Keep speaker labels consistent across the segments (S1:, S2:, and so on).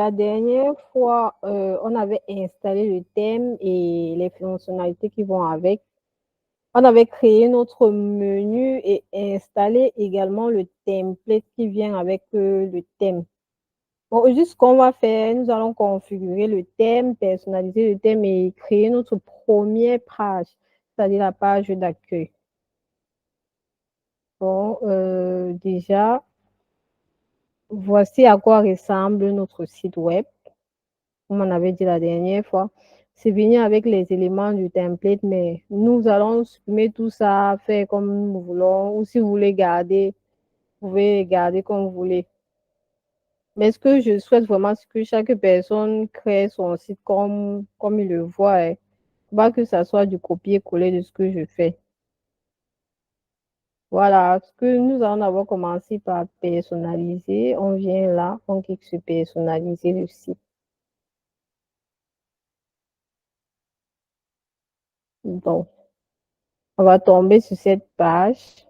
S1: la dernière fois, on avait installé le thème et les fonctionnalités qui vont avec. On avait créé notre menu et installé également le template qui vient avec le thème. Bon, juste ce qu'on va faire, nous allons configurer le thème, personnaliser le thème et créer notre première page, c'est-à-dire la page d'accueil. Bon, déjà, voici à quoi ressemble notre site web. Comme on avait dit la dernière fois, c'est venir avec les éléments du template, mais nous allons supprimer tout ça, faire comme nous voulons, ou si vous voulez garder, vous pouvez garder comme vous voulez. Mais ce que je souhaite vraiment, c'est que chaque personne crée son site comme il le voit, hein. Pas que ça soit du copier-coller de ce que je fais. Voilà, ce que nous allons d'abord commencer par personnaliser. On vient là, on clique sur personnaliser le site. Donc, on va tomber sur cette page.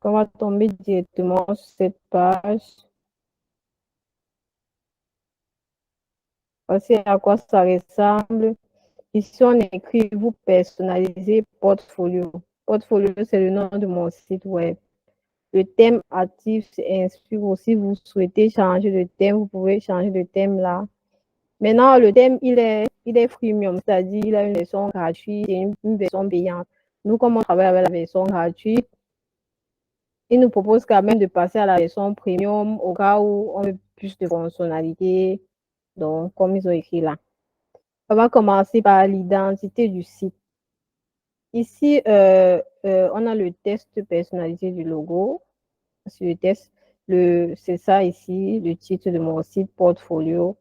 S1: On va tomber directement sur cette page. Voici à quoi ça ressemble. Ici, on écrit vous personnalisez portfolio. Portfolio, c'est le nom de mon site web. Le thème actif s'inspire aussi. Vous souhaitez changer de thème, vous pouvez changer de thème là. Maintenant, le thème, il est freemium, c'est-à-dire il a une version gratuite et une version payante. Nous, comme on travaille avec la version gratuite, il nous propose quand même de passer à la version premium au cas où on veut plus de fonctionnalités. Donc, comme ils ont écrit là. On va commencer par l'identité du site. Ici, on a le test personnalisé du logo. Sur le test, c'est ça ici, le titre de mon site portfolio.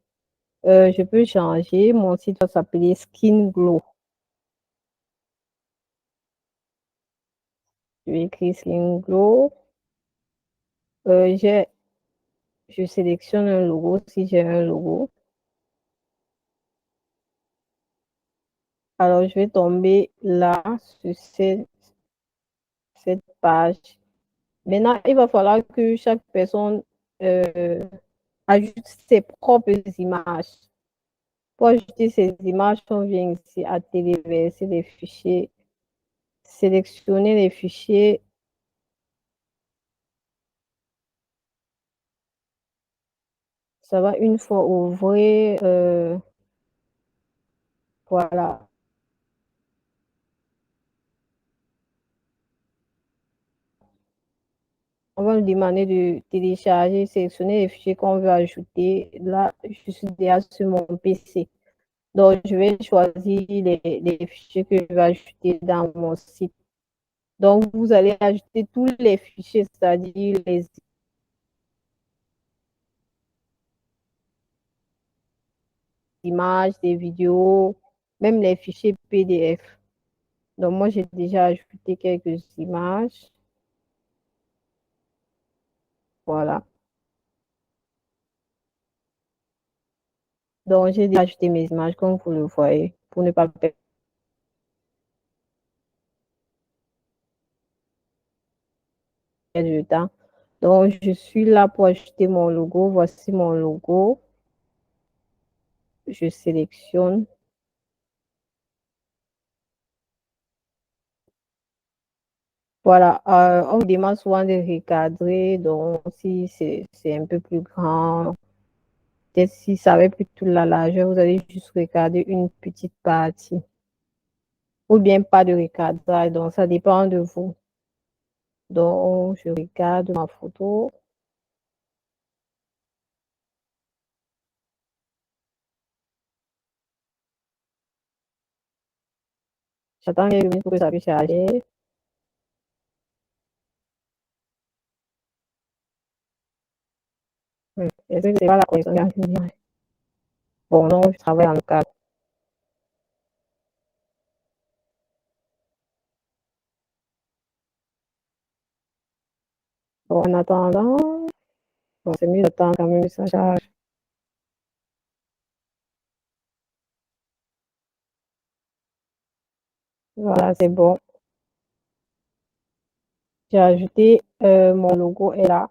S1: Je peux changer. Mon site va s'appeler Skin Glow. Je vais écrire Skin Glow. Euh, j'ai- je sélectionne un logo si j'ai un logo. Alors, je vais tomber là sur cette page. Maintenant, il va falloir que chaque personne euh, ajoute ses propres images. Pour ajouter ces images, on vient ici à téléverser les fichiers, sélectionner les fichiers. Ça va une fois ouvrir. Voilà. On va nous demander de télécharger, sélectionner les fichiers qu'on veut ajouter. Là, je suis déjà sur mon PC. Donc, je vais choisir les fichiers que je vais ajouter dans mon site. Donc, vous allez ajouter tous les fichiers, c'est-à-dire les images, des vidéos, même les fichiers PDF. Donc, moi, j'ai déjà ajouté quelques images. Voilà. Donc, j'ai déjà ajouté mes images, comme vous le voyez, pour ne pas perdre de temps. Donc, je suis là pour ajouter mon logo. Voici mon logo. Je sélectionne. Voilà. On me demande souvent de recadrer. Donc, si c'est un peu plus grand, peut-être si ça avait plus toute la largeur, vous allez juste regarder une petite partie. Ou bien pas de recadrage. Donc, ça dépend de vous. Donc, je regarde ma photo. J'attends quelques minutes pour que ça puisse charger. Est-ce que c'est pas la connexion qui a fini? Bon, non, je travaille en local. Bon, en attendant, bon, c'est mieux d'attendre quand même que ça charge. Voilà, c'est bon. J'ai ajouté mon logo est là.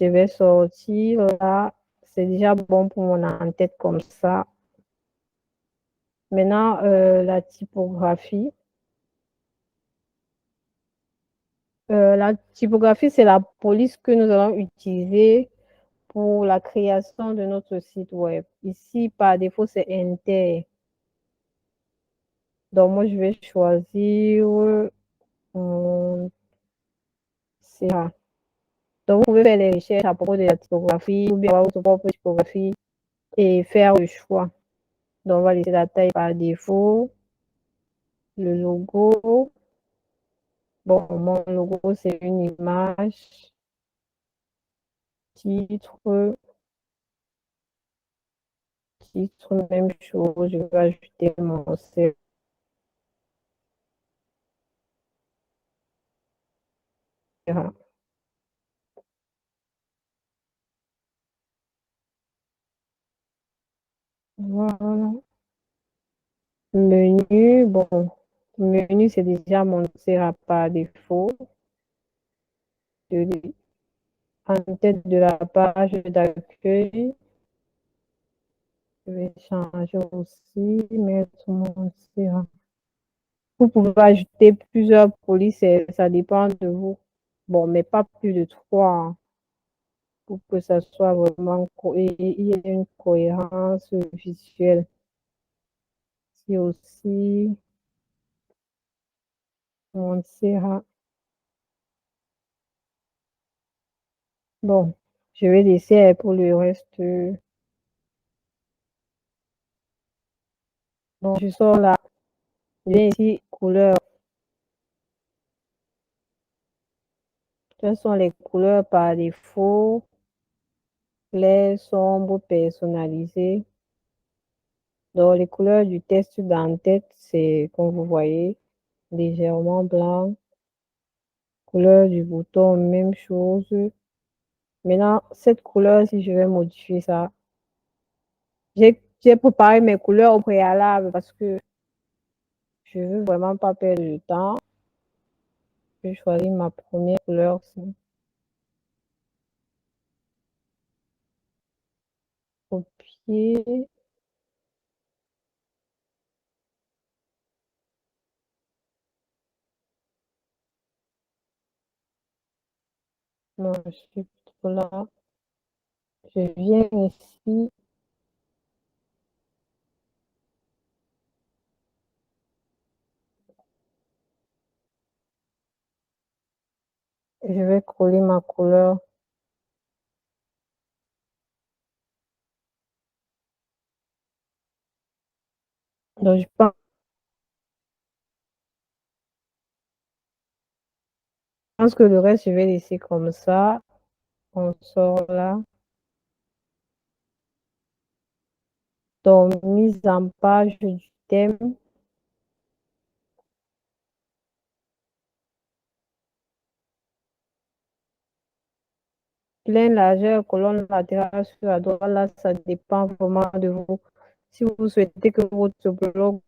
S1: Je vais sortir là. C'est déjà bon pour mon en-tête comme ça. Maintenant, la typographie. La typographie, c'est la police que nous allons utiliser pour la création de notre site web. Ici, par défaut, c'est Inter. Donc, moi, je vais choisir CA. Donc, vous pouvez faire les recherches à propos de la typographie ou bien avoir votre propre typographie et faire le choix. Donc, on va laisser la taille par défaut, le logo. Bon, mon logo, c'est une image, titre, titre, même chose. Je vais ajouter mon CA. Voilà. Menu, bon, menu, c'est déjà mon CA par défaut. De- En tête de la page d'accueil, je vais changer aussi, mettre mon CA. Vous pouvez ajouter plusieurs polices, ça dépend de vous. Bon, mais pas plus de trois, hein, pour que ça soit vraiment et il y ait une cohérence visuelle. Ici aussi, on sera. Bon, je vais laisser pour le reste. Bon, je sors là. Je viens ici, couleurs. Quelles sont les couleurs par défaut? Clair, sombre, personnalisé. Donc, les couleurs du test d'en-tête, c'est, comme vous voyez, légèrement blanc. Couleur du bouton, même chose. Maintenant, cette couleur, si je vais modifier ça, j'ai préparé mes couleurs au préalable parce que je veux vraiment pas perdre de temps. Je choisis ma première couleur. Copier. Non, je suis trop là. Je viens ici. Je vais coller ma couleur. Donc, je pense que le reste, je vais laisser comme ça. On sort là. Donc, mise en page du thème. Plein largeur, colonne latérale sur la droite, là, ça dépend vraiment de vous. Si vous souhaitez que votre blog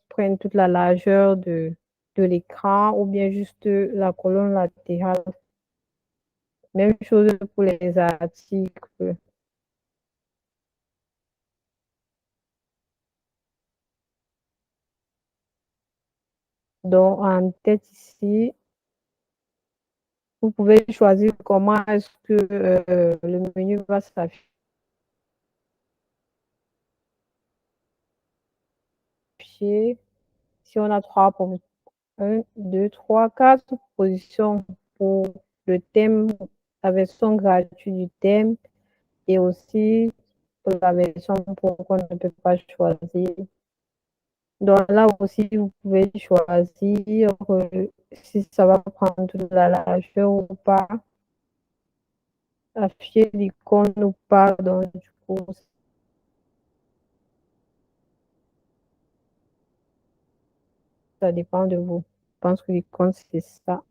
S1: prenne toute la largeur de l'écran ou bien juste la colonne latérale. Même chose pour les articles. Donc, en tête ici, vous pouvez choisir comment est-ce que le menu va s'afficher. Si on a un, deux, trois, quatre positions pour le thème, la version gratuite du thème et aussi pour la version pour qu'on ne peut pas choisir. Donc là aussi, vous pouvez choisir si ça va prendre toute la largeur ou pas, afficher l'icône ou pas. Donc du coup, ça dépend de vous. Je pense que l'icône, c'est ça.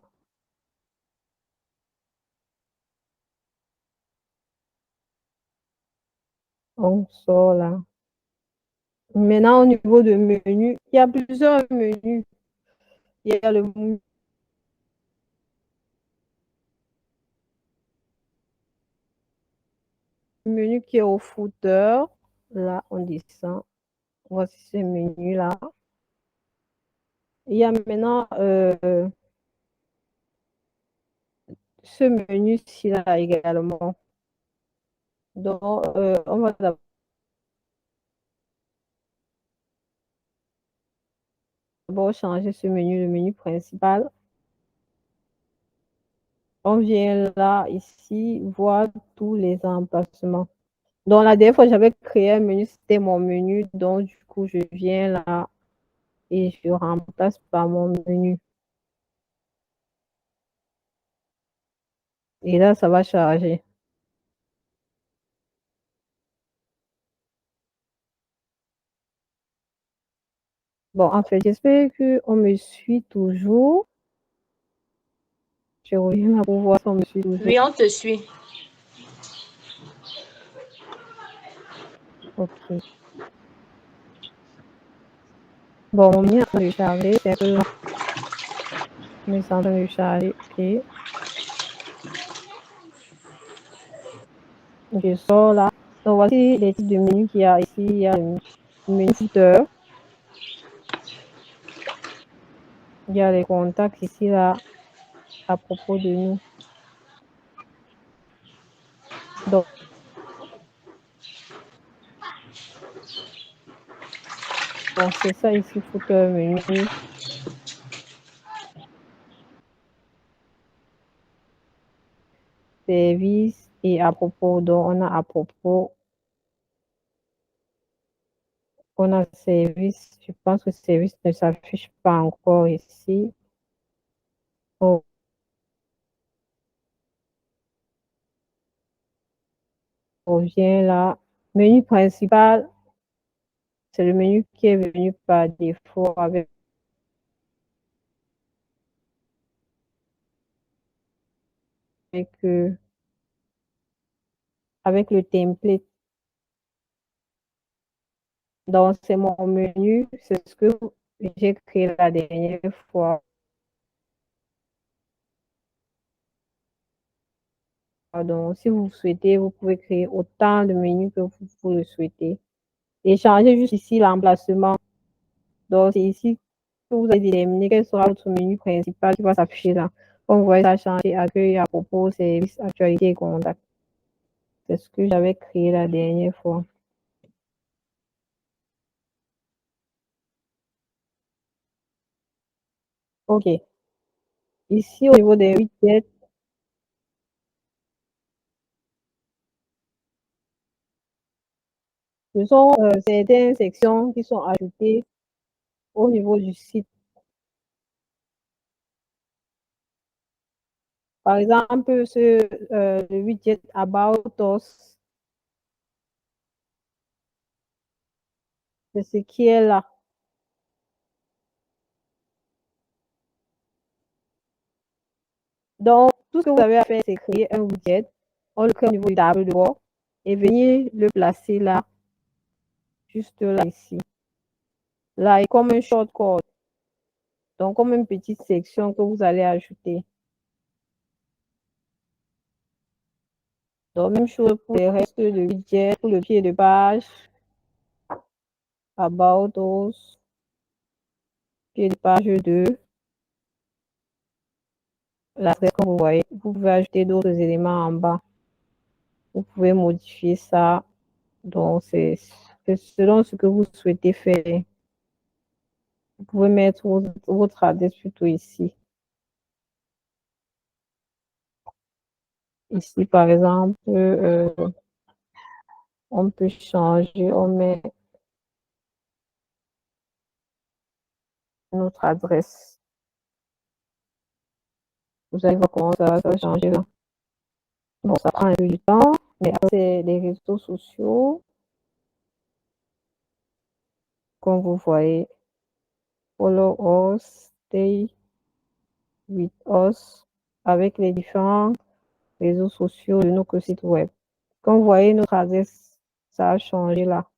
S1: On sort là. Maintenant, au niveau de menu, il y a plusieurs menus. Il y a le menu qui est au footer. Là, on descend. Voici ce menu-là. Il y a maintenant ce menu-ci là également. Donc, on va d'abord changer ce menu, le menu principal. On vient là, ici, voir tous les emplacements. Donc, la dernière fois, j'avais créé un menu, c'était mon menu. Donc, du coup, je viens là et je remplace par mon menu. Et là, ça va charger. Bon, en fait, j'espère qu'on me suit toujours. Je reviens là pour voir si on me suit toujours.
S2: Oui, on te suit.
S1: OK. Bon, mon menu est en train de charger. C'est un peu lent, mais c'est en train de charger. OK. Je sors là. Donc, voici les types de menus qu'il y a ici. Il y a le menu footer. Il y a les contacts ici, là, à propos de nous. Donc, c'est ça ici, footer, menu. Service et à propos. Donc, on a à propos. On a service. Je pense que service ne s'affiche pas encore ici. On revient là. Menu principal, c'est le menu qui est venu par défaut avec avec le template. Donc, c'est mon menu, c'est ce que j'ai créé la dernière fois. Donc, si vous souhaitez, vous pouvez créer autant de menus que vous le souhaitez. Et changer juste ici l'emplacement. Donc, c'est ici que vous allez déterminer quel sera votre menu principal qui va s'afficher là. Comme vous voyez, ça a changé accueil, à propos, service, actualité et contact. C'est ce que j'avais créé la dernière fois. OK. Ici, au niveau des widgets, ce sont certaines sections qui sont ajoutées au niveau du site. Par exemple, le widget About Us, c'est ce qui est là. Donc, tout ce que vous avez à faire, c'est créer un widget. On le crée au niveau du tableau de bord et venir le placer là, juste là, ici. Là, et comme un shortcode. Donc, comme une petite section que vous allez ajouter. Donc, même chose pour les restes de widget, pour le pied de page, About Us, pied de page 2. L'adresse, comme vous voyez, vous pouvez ajouter d'autres éléments en bas. Vous pouvez modifier ça. Donc, c'est selon ce que vous souhaitez faire. Vous pouvez mettre votre adresse plutôt ici. Ici, par exemple, on peut changer, on met notre adresse. Vous allez voir comment ça va changer là. Bon, ça prend un peu du temps, mais après, c'est les réseaux sociaux. Comme vous voyez, follow us, stay with us, avec les différents réseaux sociaux de notre site web. Comme vous voyez, notre adresse, ça a changé là.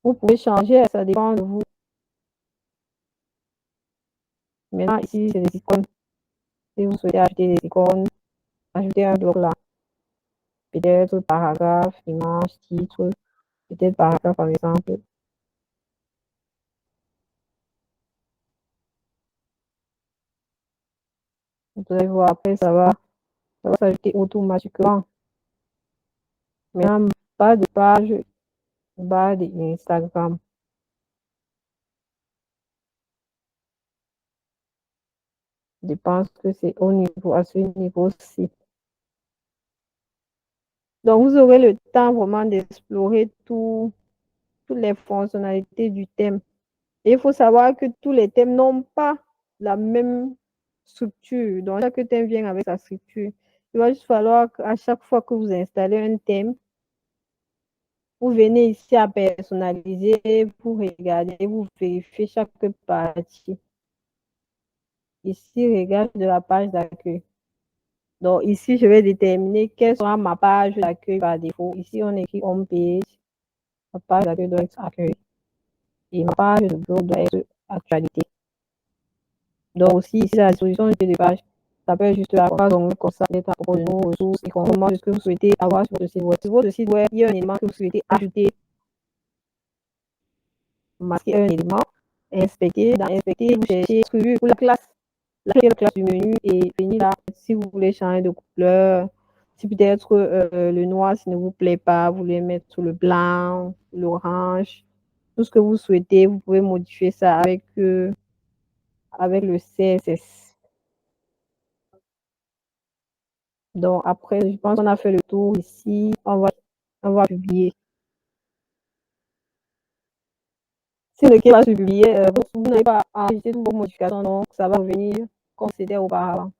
S1: Vous pouvez changer, ça dépend de vous. Maintenant, ici, c'est les icônes. Si vous souhaitez ajouter des icônes, ajouter un bloc là. peut-être paragraphe, image, titre, peut-être paragraphe par exemple. Vous allez voir après, ça va s'ajouter automatiquement. Maintenant, bas de page, bas d'Instagram. Je pense que c'est au niveau, à ce niveau-ci. Donc, vous aurez le temps vraiment d'explorer toutes les fonctionnalités du thème. Et il faut savoir que tous les thèmes n'ont pas la même structure. Donc, chaque thème vient avec sa structure. Il va juste falloir qu'à chaque fois que vous installez un thème, vous venez ici à personnaliser, vous regardez, vous vérifiez chaque partie. Ici, regarde de la page d'accueil. Donc, ici, je vais déterminer quelle sera ma page d'accueil par défaut. Ici, on écrit home page. Ma page d'accueil doit être accueil. Et ma page de blog doit être actualité. Donc, aussi, ici, la disposition de page, ça peut être juste la page comme ça, d'être à propos de nos ressources et comment est-ce que vous souhaitez avoir sur votre site web. Sur votre site web, il y a un élément que vous souhaitez ajouter, masquer un élément, inspecter. Dans inspecter, vous cherchez pour la classe. La classe du menu et venir là, si vous voulez changer de couleur, si peut-être le noir, si ne vous plaît pas, vous voulez mettre sur le blanc, l'orange, tout ce que vous souhaitez, vous pouvez modifier ça avec le CSS. Donc après, je pense qu'on a fait le tour ici. On va publier. Si le qui va se publier, vous n'avez pas enregistré toutes vos modifications, donc ça va revenir comme c'était auparavant.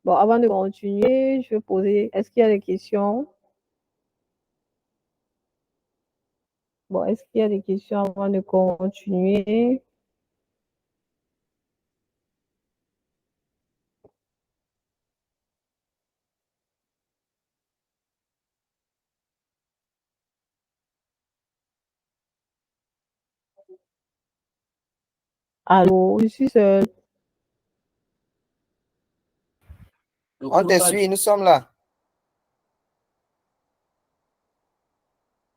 S1: Bon, avant de continuer, je vais poser, est-ce qu'il y a des questions? Bon, est-ce qu'il y a des questions avant de continuer? Allô, je suis seule.
S2: On te suit, nous sommes là.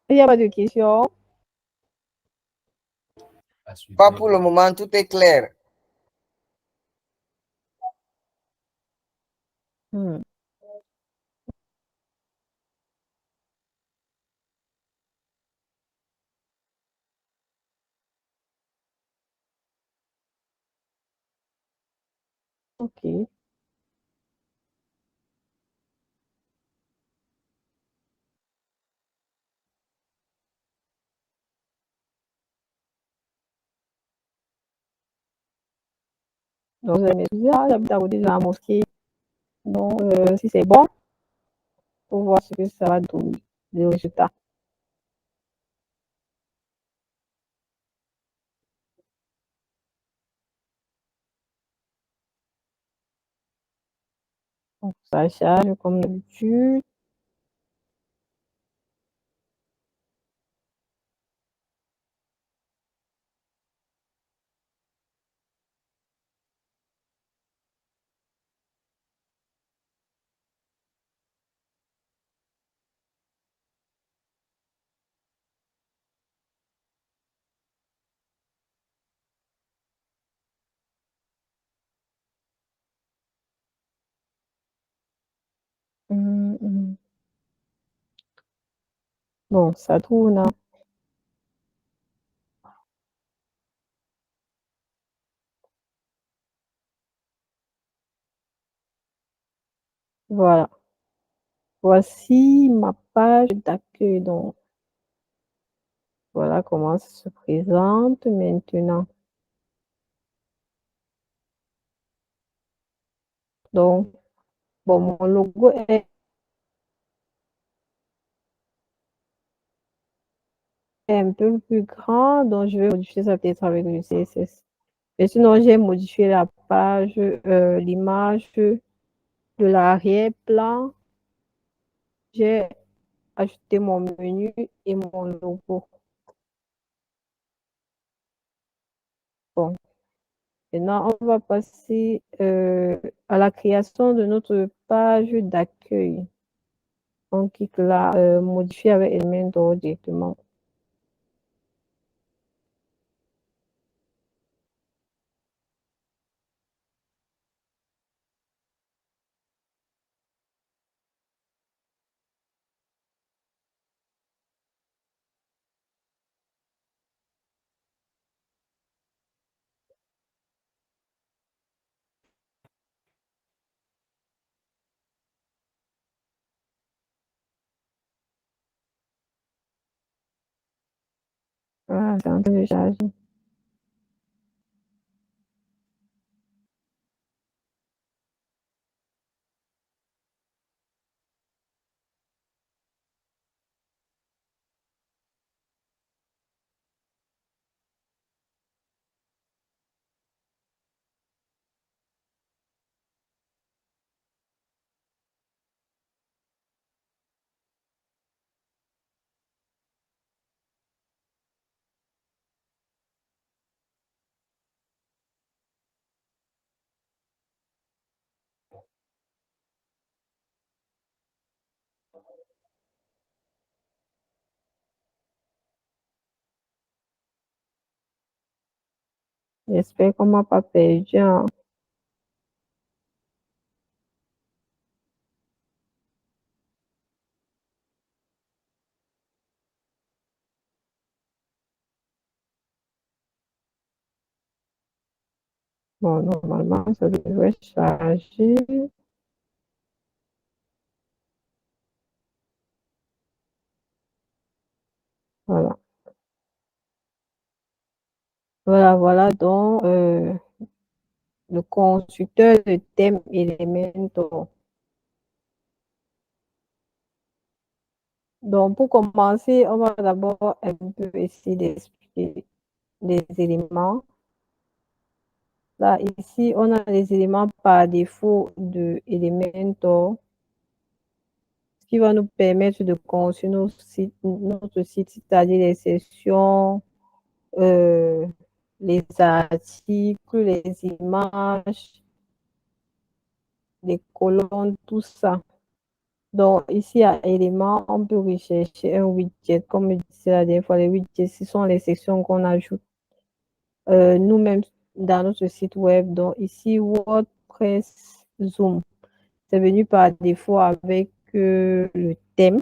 S1: Il n'y a pas de questions?
S2: Pas pour le moment, tout est clair.
S1: Hmm. Ok. Donc, je m'excuse, j'habite à côté de la mosquée. Donc, si c'est bon, pour voir ce que ça va donner, le résultat. Donc, ça charge comme d'habitude. Bon, ça tourne, hein. Voilà. Voici ma page d'accueil. Donc, voilà comment ça se présente maintenant. Donc, bon, mon logo est un peu plus grand, donc je vais modifier ça peut-être avec le CSS. Mais sinon, j'ai modifié la page, l'image de l'arrière-plan. J'ai ajouté mon menu et mon logo. Bon, maintenant, on va passer à la création de notre page d'accueil. on clique là, modifier avec Elementor directement. Voilà, c'est en train de charger. J'espère qu'on m'a pas perdu, hein. Bon, normalement, ça devrait charger. Voilà. Voilà donc le constructeur de thème Elementor. Donc, pour commencer, on va d'abord un peu essayer d'expliquer les éléments. Là, ici, on a les éléments par défaut de Elementor, ce qui va nous permettre de construire notre site, c'est-à-dire les sessions, les articles, les images, les colonnes, tout ça. Donc, ici, à éléments, on peut rechercher un widget. Comme je disais la dernière fois, les widgets, ce sont les sections qu'on ajoute nous-mêmes dans notre site web. Donc, ici, WordPress Zoom. C'est venu par défaut avec le thème.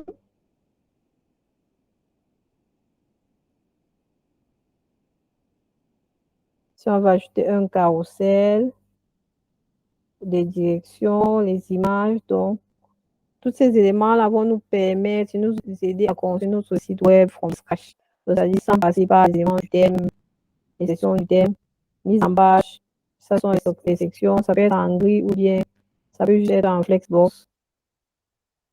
S1: Si on va ajouter un carrousel, des directions, les images, donc tous ces éléments-là vont nous permettre, nous aider à construire notre site web from scratch. C'est-à-dire sans passer par les éléments du thème, les sections du thème, mise en page, ça sont les sections, ça peut être en gris ou bien ça peut juste être en flexbox.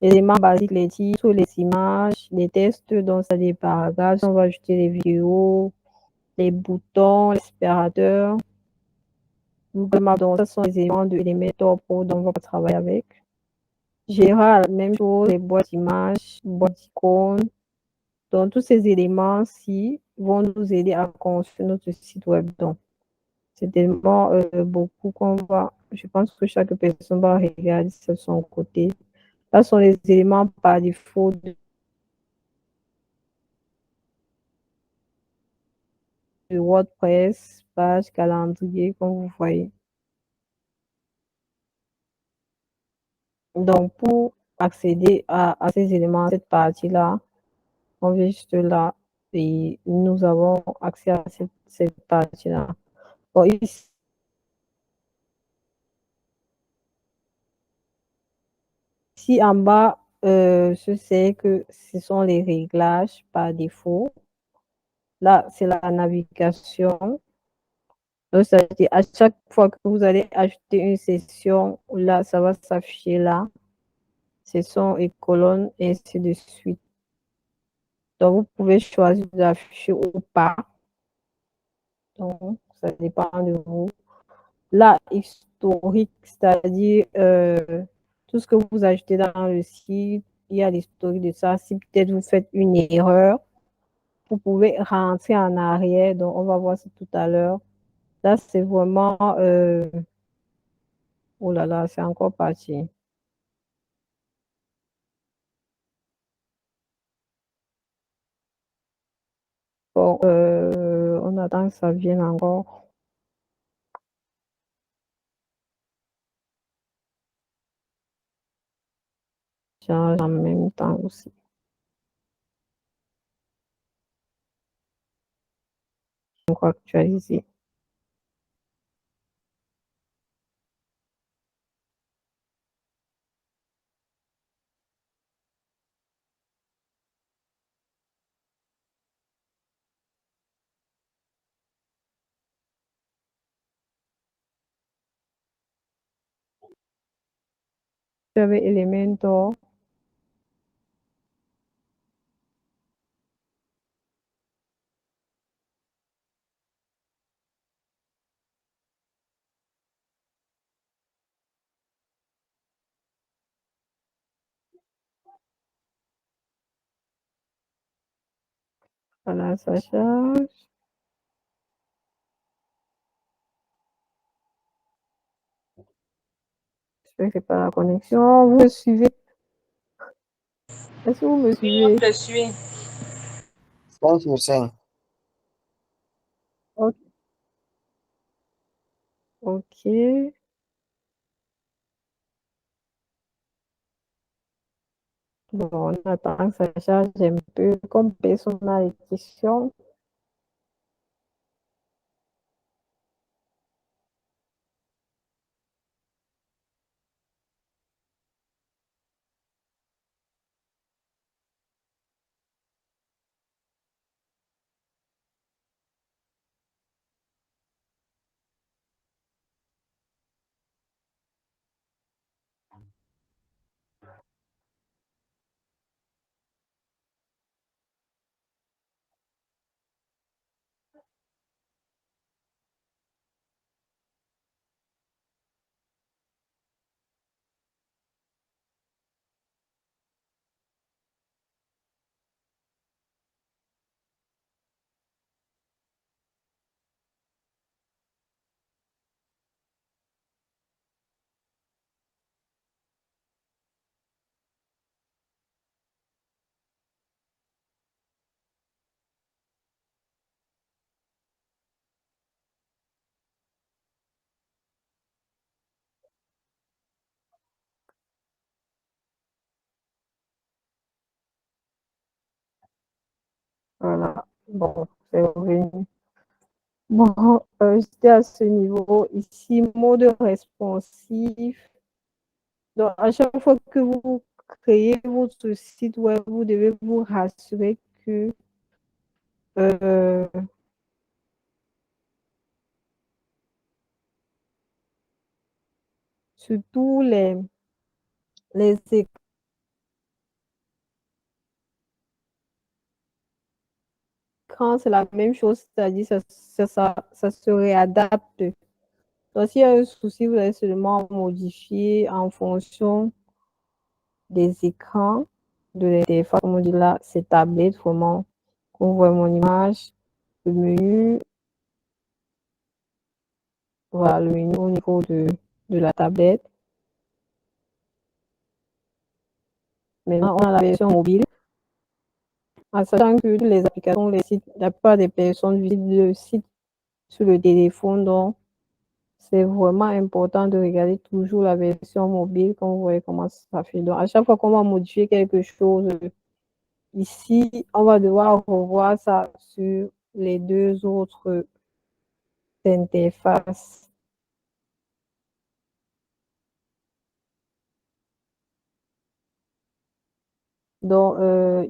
S1: Les éléments basiques, les titres, les images, les textes, donc ça des paragraphes, on va ajouter les vidéos, les boutons, les aspirateurs. Donc, ce sont les éléments de Elementor Pro dont on va travailler avec. Général, même chose, les boîtes d'images, boîtes d'icônes. Donc, tous ces éléments-ci vont nous aider à construire notre site web. Donc, c'est tellement beaucoup qu'on va, je pense que chaque personne va regarder de son côté. Là sont les éléments par défaut de WordPress, page, calendrier, comme vous voyez. Donc, pour accéder à ces éléments, à cette partie-là, on vient juste là et nous avons accès à cette partie-là. Bon, ici en bas, je sais que ce sont les réglages par défaut. Là, c'est la navigation. Donc, c'est-à-dire à chaque fois que vous allez ajouter une session, là, ça va s'afficher là. Session et colonne, et ainsi de suite. Donc, vous pouvez choisir d'afficher ou pas. Donc, ça dépend de vous. Là, historique, c'est-à-dire tout ce que vous ajoutez dans le site, il y a l'historique de ça. Si peut-être vous faites une erreur, vous pouvez rentrer en arrière. Donc, on va voir ça tout à l'heure. Là, c'est vraiment... oh là là, c'est encore parti. Bon, on attend que ça vienne encore. Change en même temps aussi. Donc, actualiser. J'avais Elementor. Voilà, ça charge. J'espère que c'est pas la connexion. Vous me suivez? Est-ce que vous me
S3: Oui,
S1: suivez?
S3: on te suit.
S2: 5 sur 5.
S1: Ok. Ok. Bon, on attend que ça charge un peu comme personnalisation. Voilà. Bon, c'est revenu. Bon, j'étais à ce niveau. Ici, mode responsif. Donc, à chaque fois que vous créez votre site web, vous devez vous rassurer que euh, sur tous les écrans, c'est la même chose, c'est-à-dire ça se réadapte. Donc, s'il y a un souci, vous allez seulement modifier en fonction des écrans de l'interface. Comme on dit là, c'est tablette, vraiment. On voit mon image, le menu, voilà, le menu au niveau de la tablette. Maintenant, on a la version mobile. En sachant que toutes les applications, les sites, la plupart des personnes visitent le site sur le téléphone. Donc, c'est vraiment important de regarder toujours la version mobile, quand vous voyez comment ça fait. Donc, à chaque fois qu'on va modifier quelque chose, ici, on va devoir revoir ça sur les deux autres interfaces. Donc,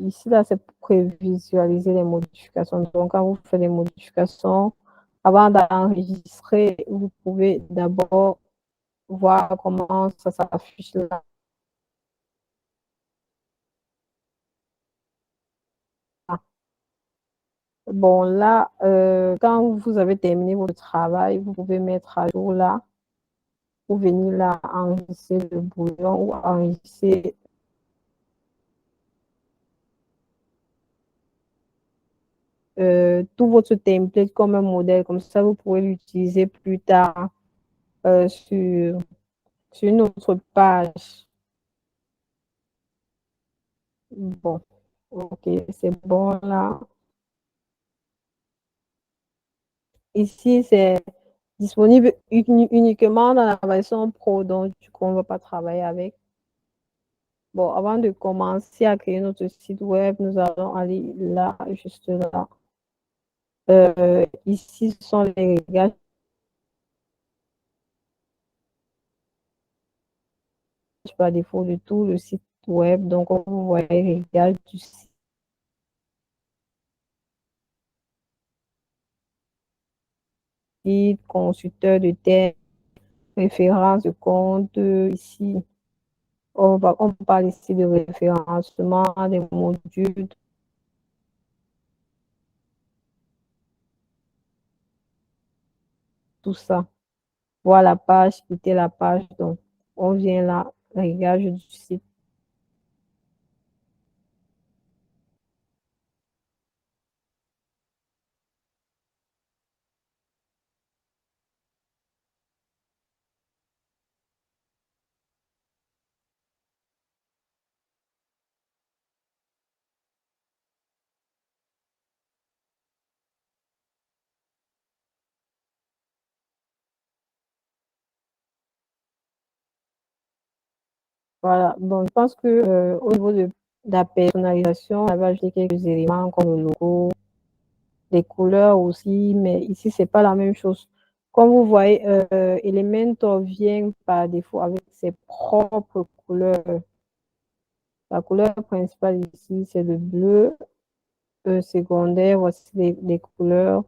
S1: ici, là, c'est pour prévisualiser les modifications. Donc, quand vous faites des modifications, avant d'enregistrer, vous pouvez d'abord voir comment ça s'affiche là. Bon, là, quand vous avez terminé votre travail, vous pouvez mettre à jour là, ou venir là enregistrer le brouillon ou enregistrer tout votre template comme un modèle. Comme ça, vous pourrez l'utiliser plus tard sur une autre page. Bon, ok, c'est bon là. Ici, c'est disponible uniquement dans la version pro, donc du coup, on ne va pas travailler avec. Bon, avant de commencer à créer notre site web, nous allons aller là, juste là. Ici, ce sont les réglages par défaut de tout le site web. Donc, on voit les réglages du site, constructeur de thème, référence de compte. Ici, on parle ici de référencement, des modules, tout ça. Voir la page, quitter la page. Donc, on vient là, réglage du site. Voilà. Bon, je pense que au niveau de la personnalisation, on avait ajouté quelques éléments comme le logo, les couleurs aussi, mais ici, c'est pas la même chose. Comme vous voyez, Elementor vient par défaut avec ses propres couleurs. La couleur principale ici, c'est le bleu. Secondaire, voici les couleurs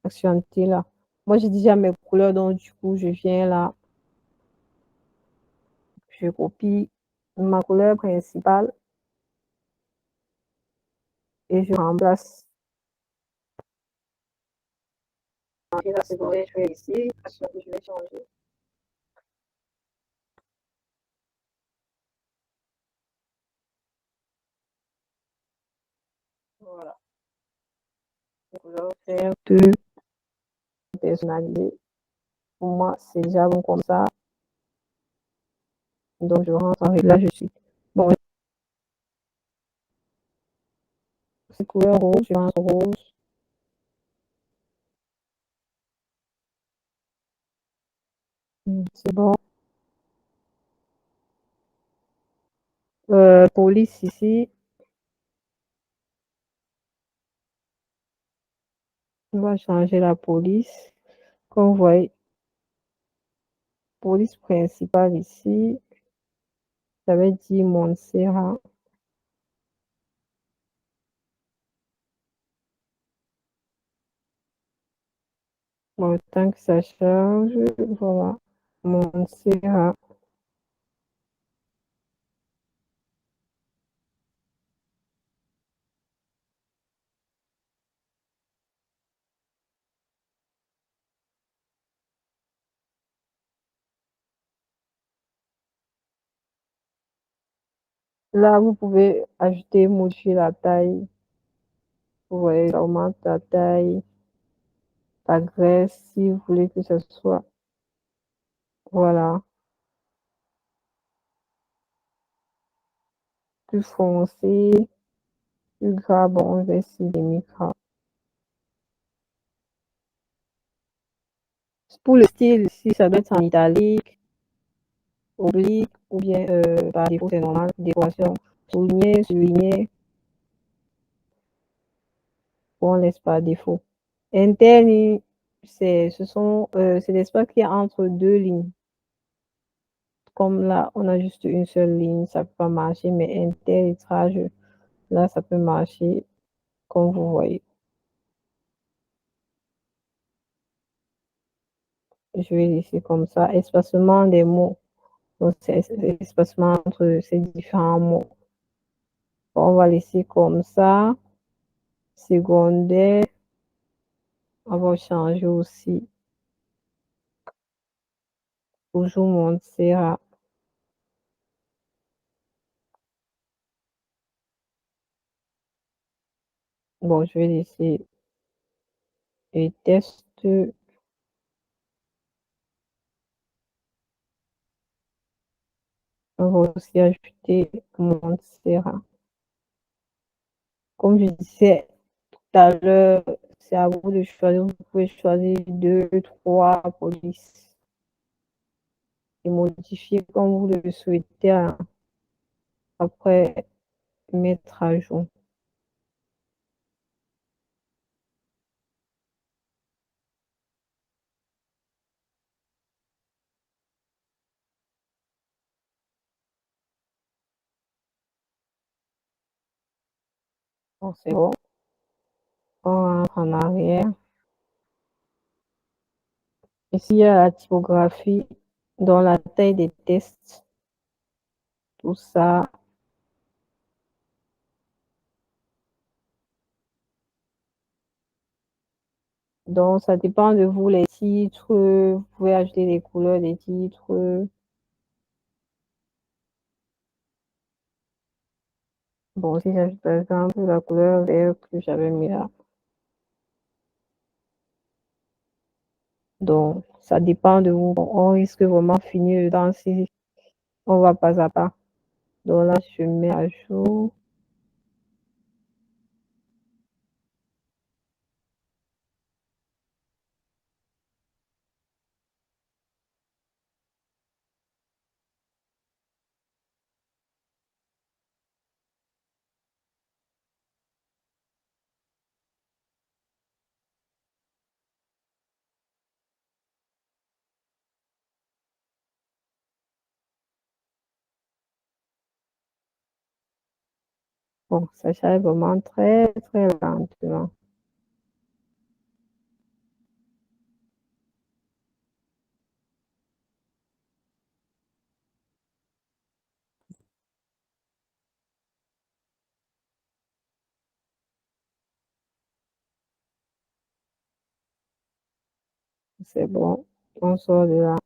S1: accidentées là. Moi, j'ai déjà mes couleurs, donc du coup, je viens là, je copie ma couleur principale et je remplace. Et la secondaire, je vais ici, je vais changer. Voilà. Les couleurs vertes, personnalisées. Pour moi, c'est déjà bon comme ça. Donc, je rentre en réglage, je suis. Bon, c'est couleur rouge, je rentre rouge. C'est bon. Police ici. On va changer la police. Comme vous voyez, police principale ici. Ça veut dire Montserrat. Bon, tant que ça charge, voilà. Montserrat. Là, vous pouvez ajouter, modifier la taille. Vous voyez, ça augmente la taille, la graisse, si vous voulez que ce soit. Voilà. Plus foncé, plus gras. Bon, on va essayer des micras. Pour le style, si ça doit être en italique, oblique, ou bien par défaut, c'est normal. Décoration, souligné, souligné. On laisse par défaut. Interne, c'est l'espace qui est entre deux lignes. Comme là, on a juste une seule ligne, ça peut pas marcher, mais interlitrage, là, ça peut marcher, comme vous voyez. Je vais laisser comme ça. Espacement des mots. Donc, c'est espacement entre ces différents mots. On va laisser comme ça. Secondaire. On va changer aussi. Toujours Montserrat. Bon, je vais laisser les tests. On va aussi ajouter Montserrat. Comme je disais tout à l'heure, c'est à vous de choisir. Vous pouvez choisir 2, 3 polices et modifier comme vous le souhaitez après mettre à jour. Bon, c'est bon. On rentre en arrière. Ici, il y a la typographie dans la taille des tests. Tout ça. Donc, ça dépend de vous, les titres. Vous pouvez ajouter des couleurs des titres. Bon, si j'ajoute par exemple la couleur vert que j'avais mis là. Donc, ça dépend de vous. On risque vraiment finir dedans si on va pas à pas. Donc là, je mets à jour. Bon, ça charge vraiment très, très lentement. C'est bon, on sort de là.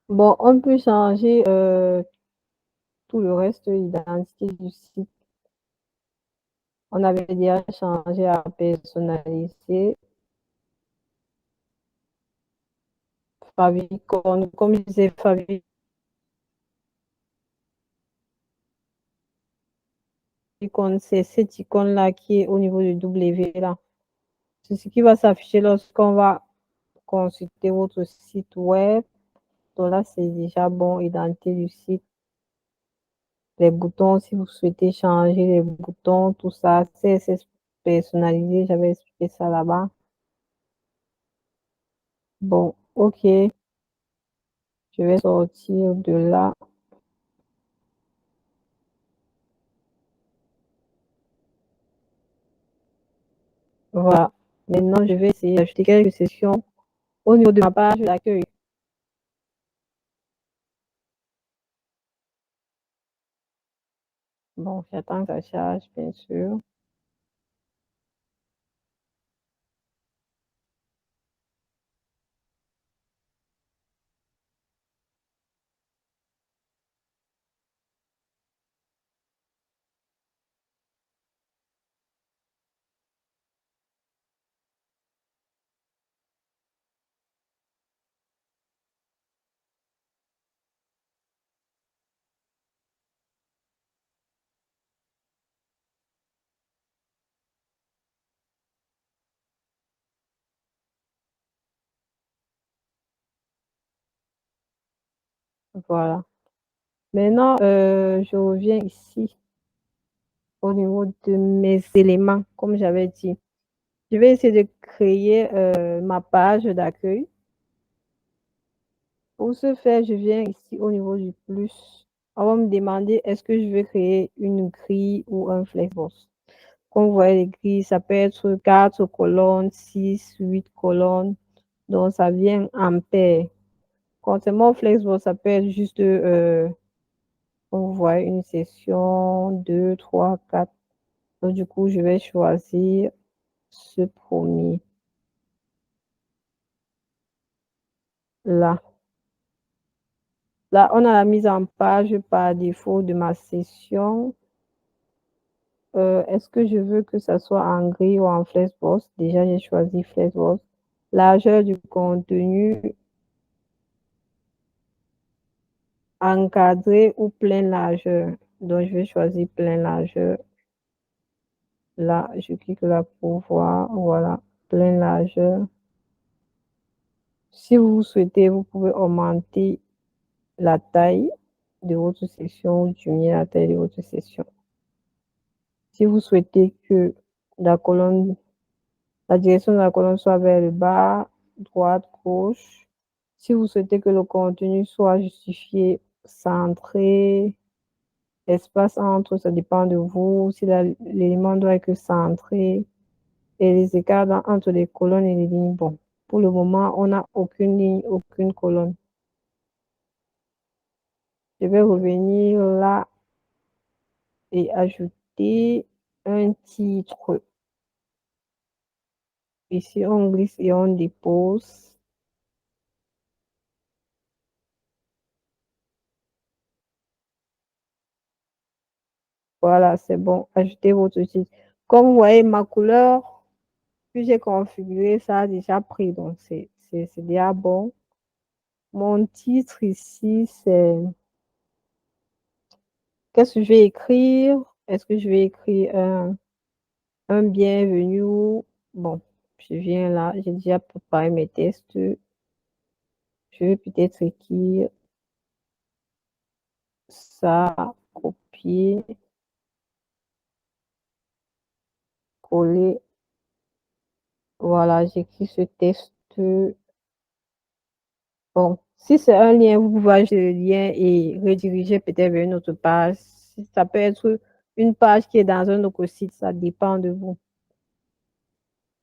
S1: Bon, on peut changer tout le reste, l'identité du site. On avait déjà changé à personnaliser. Favicon, comme je disais, Favicon, c'est cette icône-là qui est au niveau du W là. C'est ce qui va s'afficher lorsqu'on va consulter votre site web. Donc là, c'est déjà bon, identité du site. Les boutons, si vous souhaitez changer les boutons, tout ça, CSS personnalisé, j'avais expliqué ça là-bas. Bon, ok, je vais sortir de là. Voilà. Maintenant, je vais essayer d'ajouter quelques sessions au niveau de ma page d'accueil. Bon, j'attends que ça charge, bien sûr. Voilà. Maintenant, je reviens ici au niveau de mes éléments, comme j'avais dit. Je vais essayer de créer ma page d'accueil. Pour ce faire, je viens ici au niveau du plus. On va me demander est-ce que je veux créer une grille ou un flexbox. Comme vous voyez, les grilles, ça peut être 4 colonnes, 6, 8 colonnes. Donc, ça vient en paire. Contrairement au flexbox, ça peut être juste, comme vous voyez, une session, 2, 3, 4. Donc, du coup, je vais choisir ce premier là. Là, on a la mise en page par défaut de ma session. Est-ce que je veux que ça soit en gris ou en flexbox? Déjà, j'ai choisi flexbox. Largeur du contenu, encadré ou plein largeur. Donc, je vais choisir plein largeur. Là, je clique là pour voir. Voilà, plein largeur. Si vous souhaitez, vous pouvez augmenter la taille de votre session ou diminuer la taille de votre session. Si vous souhaitez que la colonne, la direction de la colonne soit vers le bas, droite, gauche. Si vous souhaitez que le contenu soit justifié, centré, espace entre, ça dépend de vous. Si l'élément doit être centré et les écarts entre les colonnes et les lignes. Bon, pour le moment, on n'a aucune ligne, aucune colonne. Je vais revenir là et ajouter un titre. Ici, on glisse et on dépose. Voilà, c'est bon. Ajoutez votre titre. Comme vous voyez, ma couleur que j'ai configurée, ça a déjà pris. Donc, c'est déjà bon. Mon titre ici, c'est... Qu'est-ce que je vais écrire? Est-ce que je vais écrire un bienvenue? Bon, je viens là. J'ai déjà préparé mes tests. Je vais peut-être écrire ça, copier, coller. Voilà, j'écris ce test. Bon, si c'est un lien, vous pouvez ajouter le lien et rediriger peut-être vers une autre page. Ça peut être une page qui est dans un autre site, ça dépend de vous.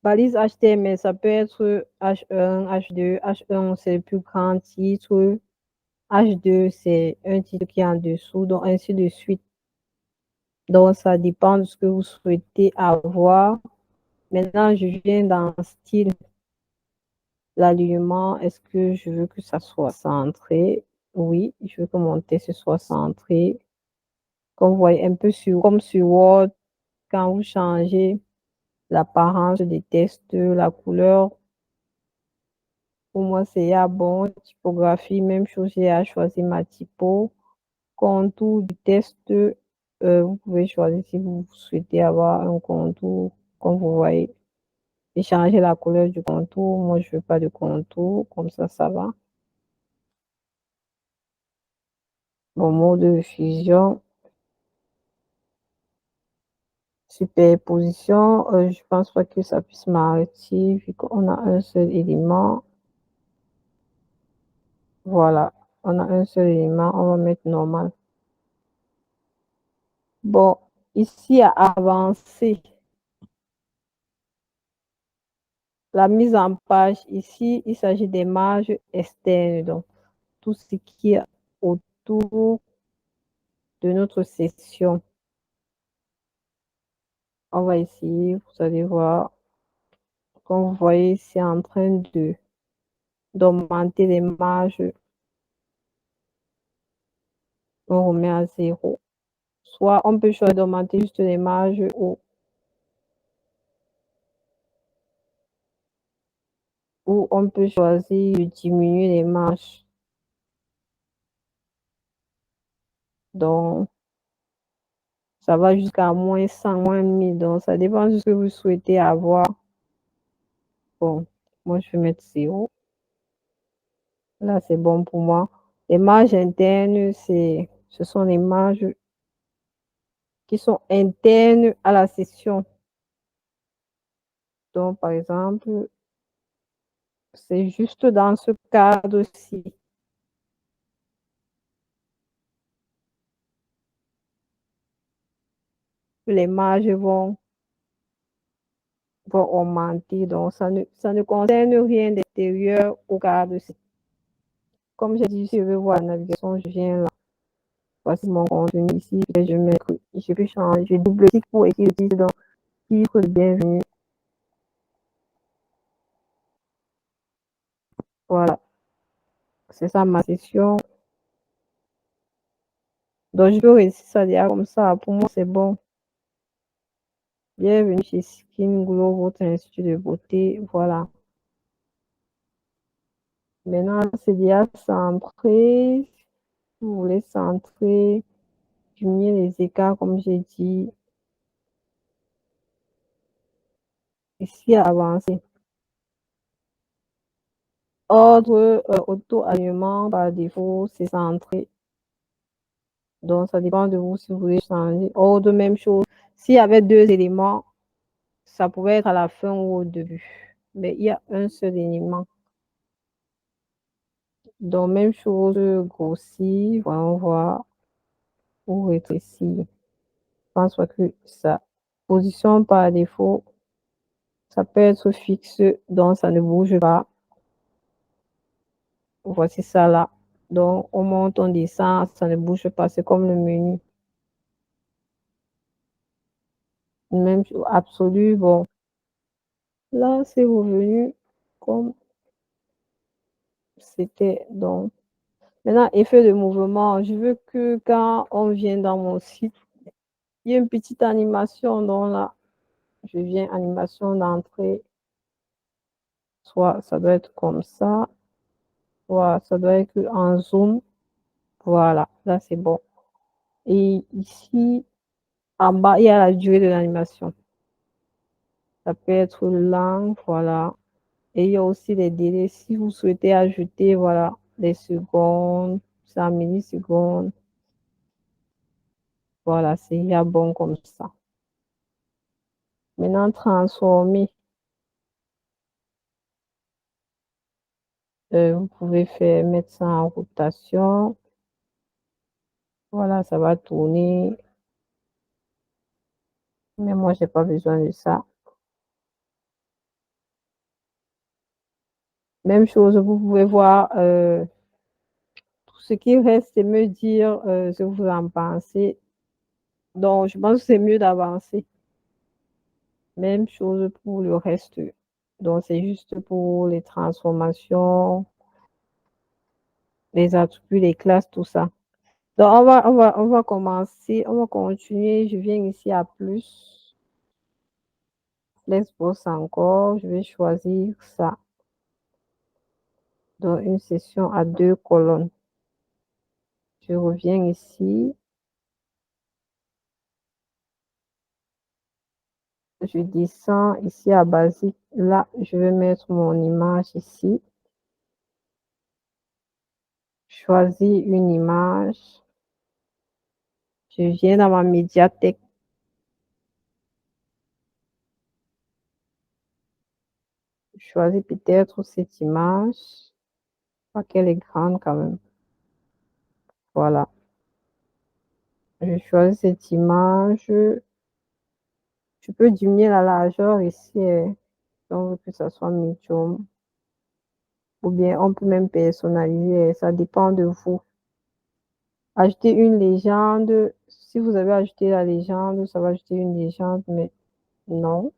S1: Balise HTML, ça peut être H1, H2. H1, c'est le plus grand titre. H2, c'est un titre qui est en dessous, donc ainsi de suite. Donc, ça dépend de ce que vous souhaitez avoir. Maintenant, je viens dans style, l'alignement. Est-ce que je veux que ça soit centré? Oui, je veux que mon texte soit centré. Comme vous voyez, un peu comme sur Word, quand vous changez l'apparence des textes, la couleur, pour moi, c'est bon. Typographie, même chose, j'ai choisi ma typo. Contour du texte, vous pouvez choisir si vous souhaitez avoir un contour, comme vous voyez. Et changer la couleur du contour. Moi, je veux pas de contour, comme ça va. Bon, mode de fusion. Superposition, je pense pas que ça puisse m'arrêter vu qu'on a un seul élément. Voilà, on a un seul élément, on va mettre normal. Bon, ici à avancer, la mise en page, ici, il s'agit des marges externes, donc tout ce qui est autour de notre session. On va essayer, vous allez voir, comme vous voyez, c'est en train d'augmenter les marges. On remet à 0. Soit on peut choisir d'augmenter juste les marges ou on peut choisir de diminuer les marges. Donc, ça va jusqu'à moins 100, moins 1000. Donc, ça dépend de ce que vous souhaitez avoir. Bon, moi, je vais mettre 0. Là, c'est bon pour moi. Les marges internes, ce sont les marges qui sont internes à la session. Donc, par exemple, c'est juste dans ce cadre-ci. Les marges vont augmenter. Donc, ça ne concerne rien d'extérieur au cadre-ci. Comme j'ai dit, si je veux voir la navigation, je viens là. Voici mon contenu ici. Je peux changer. Je double-clique pour écrire le titre. Donc, titre de bienvenue. Voilà. C'est ça ma session. Donc, je peux réussir ça déjà comme ça. Pour moi, c'est bon. Bienvenue chez Skin Glow, votre institut de beauté. Voilà. Maintenant, c'est déjà centré. Si vous voulez centrer, diminuer les écarts, comme j'ai dit. ici avancé. Ordre auto-alignement par défaut, c'est centré. Donc, ça dépend de vous si vous voulez changer. Ordre, même chose. S'il y avait deux éléments, ça pouvait être à la fin ou au début. Mais il y a un seul élément. Donc, même chose, grossir, on voit, ou rétrécir. Je pense que ça. Position par défaut, ça peut être fixe, donc ça ne bouge pas. Voici ça là. Donc, on monte, on descend, ça ne bouge pas. C'est comme le menu. Même absolu, bon. Là, c'est revenu comme c'était. Donc, maintenant, effet de mouvement. Je veux que quand on vient dans mon site, il y a une petite animation. Donc là, je viens animation d'entrée. Soit ça doit être comme ça. Soit ça doit être en zoom. Voilà, là, c'est bon. Et ici, en bas, il y a la durée de l'animation. Ça peut être lent, voilà. Et il y a aussi les délais. Si vous souhaitez ajouter, voilà, les secondes, 100 millisecondes, voilà, c'est il y a bon comme ça. Maintenant, transformer. Vous pouvez mettre ça en rotation. Voilà, ça va tourner. Mais moi, j'ai pas besoin de ça. Même chose, vous pouvez voir tout ce qui reste et me dire ce que vous en pensez. Donc, je pense que c'est mieux d'avancer. Même chose pour le reste. Donc, c'est juste pour les transformations, les attributs, les classes, tout ça. Donc, on va commencer, on va continuer. Je viens ici à plus. Flexbox encore. Je vais choisir ça. Donc, une session à 2 colonnes. Je reviens ici. Je descends ici à basique. Là, je vais mettre mon image ici. Choisis une image. Je viens dans ma médiathèque. Je choisis peut-être cette image. Pas qu'elle est grande quand même. Voilà. Je choisis cette image. Je peux diminuer la largeur ici. Donc, que ça soit médium. Ou bien, on peut même personnaliser. Ça dépend de vous. Ajouter une légende. Si vous avez ajouté la légende, ça va ajouter une légende, mais non.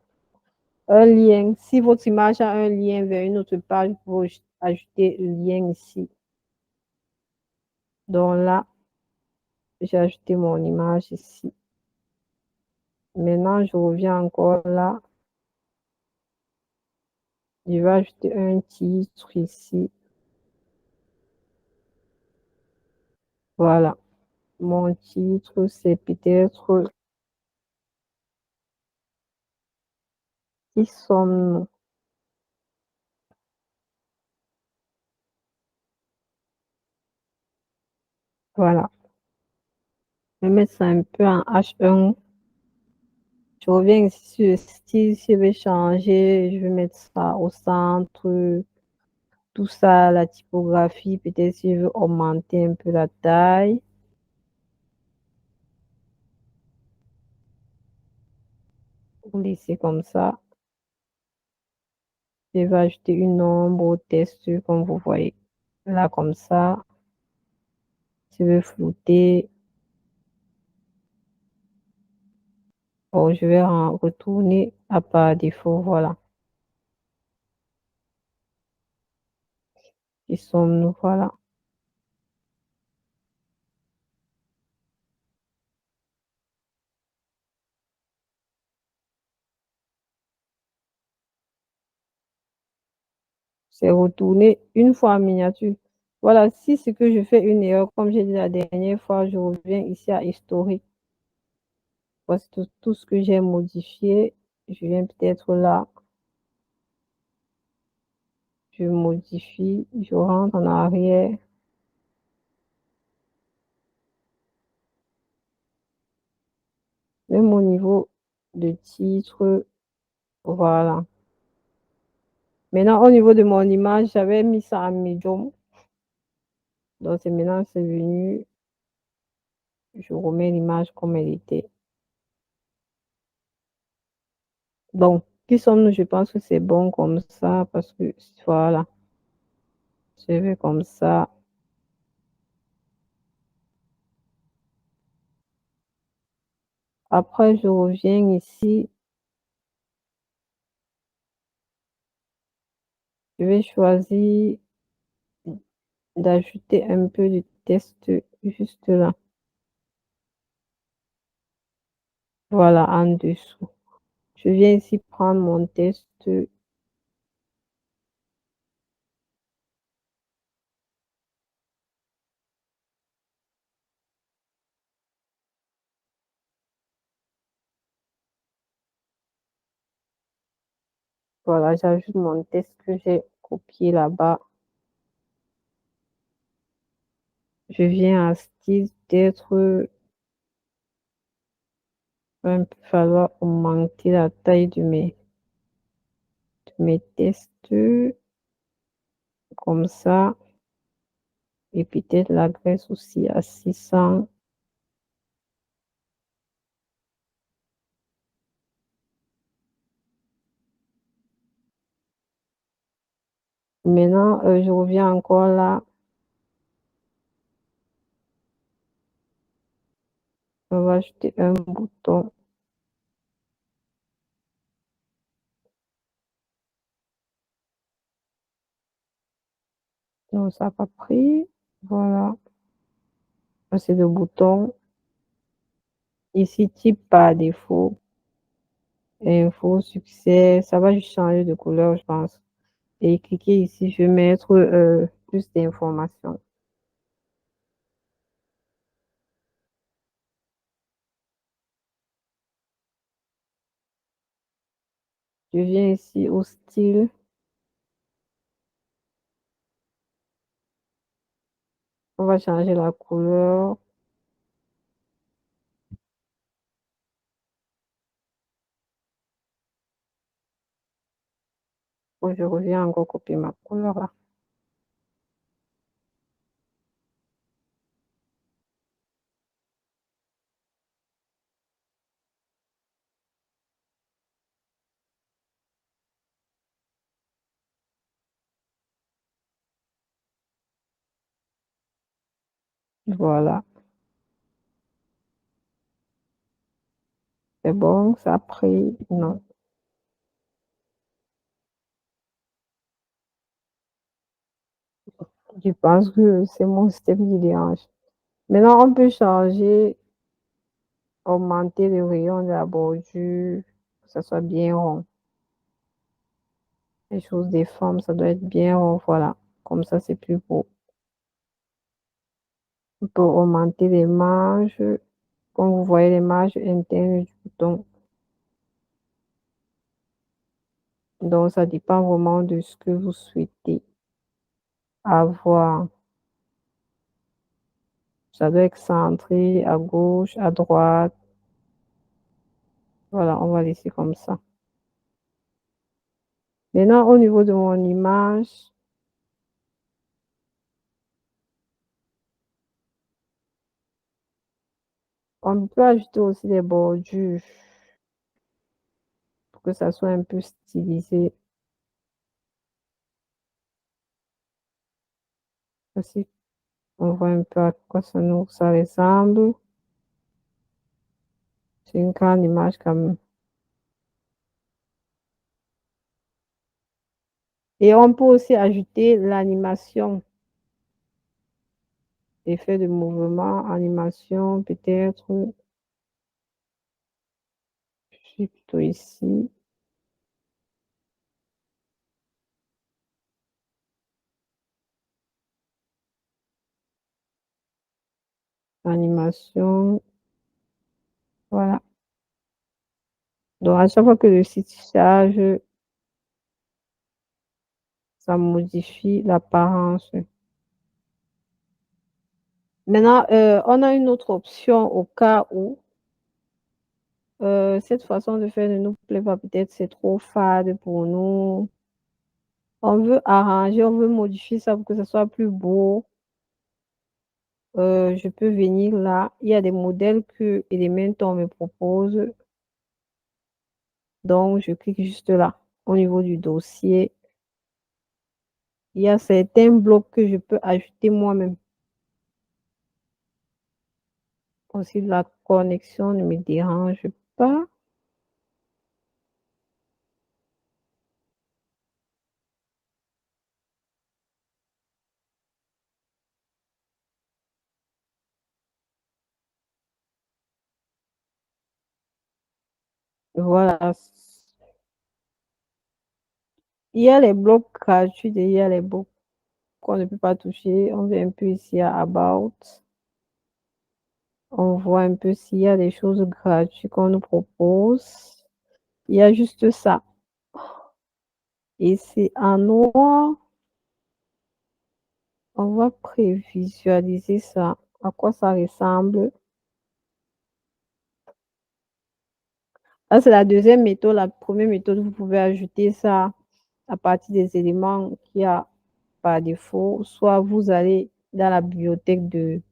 S1: Un lien. Si votre image a un lien vers une autre page, vous pouvez ajouter le lien ici. Donc là, j'ai ajouté mon image ici. Maintenant, je reviens encore là. Je vais ajouter un titre ici. Voilà. Mon titre, c'est peut-être Qui sommes-nous? Voilà. Je vais mettre ça un peu en H1. Je reviens ici sur le style. Si je vais changer, je vais mettre ça au centre. Tout ça, la typographie. Peut-être si je veux augmenter un peu la taille. Vous laissez comme ça. Je vais ajouter une ombre au texte comme vous voyez. Là, comme ça. Je veux flouter. Bon, je vais retourner à par défaut. Voilà. Qui sommes-nous? Voilà. C'est retourné une fois en miniature. Voilà, si c'est que je fais une erreur, comme j'ai dit la dernière fois, je reviens ici à historique. Voici tout ce que j'ai modifié. Je viens peut-être là. je modifie, je rentre en arrière. Même au niveau de titre, voilà. Maintenant, au niveau de mon image, j'avais mis ça en médium. Donc, c'est maintenant, c'est venu. Je remets l'image comme elle était. Bon, qui sommes-nous? Je pense que c'est bon comme ça parce que, voilà, je vais comme ça. Après, je reviens ici. Je vais choisir d'ajouter un peu de texte juste là. Voilà, en dessous. Je viens ici prendre mon texte. Voilà, j'ajoute mon texte que j'ai copié là-bas. Je viens à style peut-être va falloir augmenter la taille de mes textes comme ça. Et peut-être la graisse aussi à 600. Maintenant, je reviens encore là. On va ajouter un bouton. Non, ça n'a pas pris. Voilà. C'est le bouton. Ici, type par défaut. Info, succès. Ça va juste changer de couleur, je pense. Et cliquer ici, je vais mettre plus d'informations. Je viens ici au style. On va changer la couleur. Je reviens encore copier ma couleur là. Voilà. C'est bon, ça a pris. Non. Je pense que c'est mon système qui dérange. Maintenant, on peut changer, augmenter le rayon de la bordure, que ça soit bien rond. Les choses des formes, ça doit être bien rond, voilà. Comme ça, c'est plus beau. On peut augmenter les marges. Comme vous voyez, les marges internes du bouton. Donc, ça dépend vraiment de ce que vous souhaitez avoir. Ça doit être centré à gauche, à droite. Voilà, on va laisser comme ça. Maintenant, au niveau de mon image, on peut ajouter aussi des bordures pour que ça soit un peu stylisé. Aussi, on voit un peu à quoi ça ressemble. C'est une grande image quand même. Et on peut aussi ajouter l'animation. Effet de mouvement, animation, peut-être. Je suis plutôt ici. Animation. Voilà. Donc, à chaque fois que le site charge, Ça modifie l'apparence. Maintenant, on a une autre option au cas où cette façon de faire ne nous plaît pas, peut-être c'est trop fade pour nous. On veut arranger, on veut modifier ça pour que ça soit plus beau. Je peux venir là. Il y a des modèles que Elementor me propose. Donc, je clique juste là, au niveau du dossier. Il y a certains blocs que je peux ajouter moi-même. Aussi, la connexion ne me dérange pas. Voilà. Il y a les blocs gratuits et il y a les blocs qu'on ne peut pas toucher. On vient un peu ici à About. On voit un peu s'il y a des choses gratuites qu'on nous propose. Il y a juste ça. Et c'est en noir. On va prévisualiser ça. À quoi ça ressemble. Là, c'est la deuxième méthode. La première méthode, vous pouvez ajouter ça à partir des éléments qu'il y a par défaut. Soit vous allez dans la bibliothèque de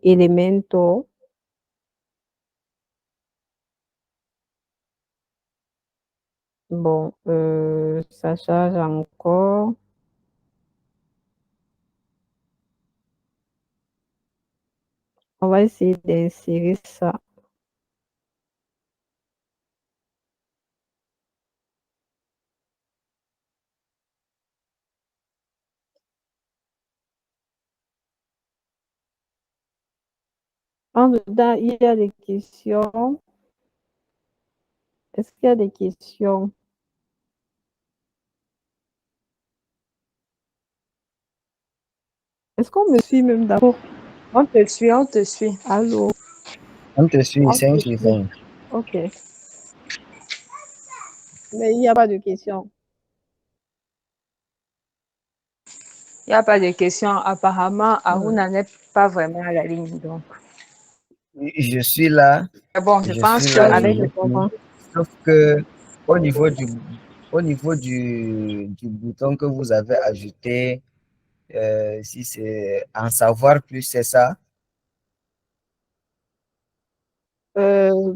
S1: Elementor. Bon, ça charge encore. On va essayer d'insérer ça. En dedans, il y a des questions. Est-ce qu'il y a des questions? Est-ce qu'on me suit même d'abord?
S3: On te suit, on te suit.
S1: Allô?
S2: On te suit
S1: On
S2: 5
S1: te
S2: sur
S1: suit.
S2: 5.
S1: Ok. Mais il n'y a pas de questions.
S3: Il n'y a pas de question. Apparemment, Aruna n'est pas vraiment à la ligne. Donc.
S2: Je suis là.
S3: Mais bon, je pense
S2: suis là, je
S3: qu'avec
S2: vous suis. Sauf que au niveau du bouton que vous avez ajouté, si c'est en savoir plus, c'est ça.
S1: Plus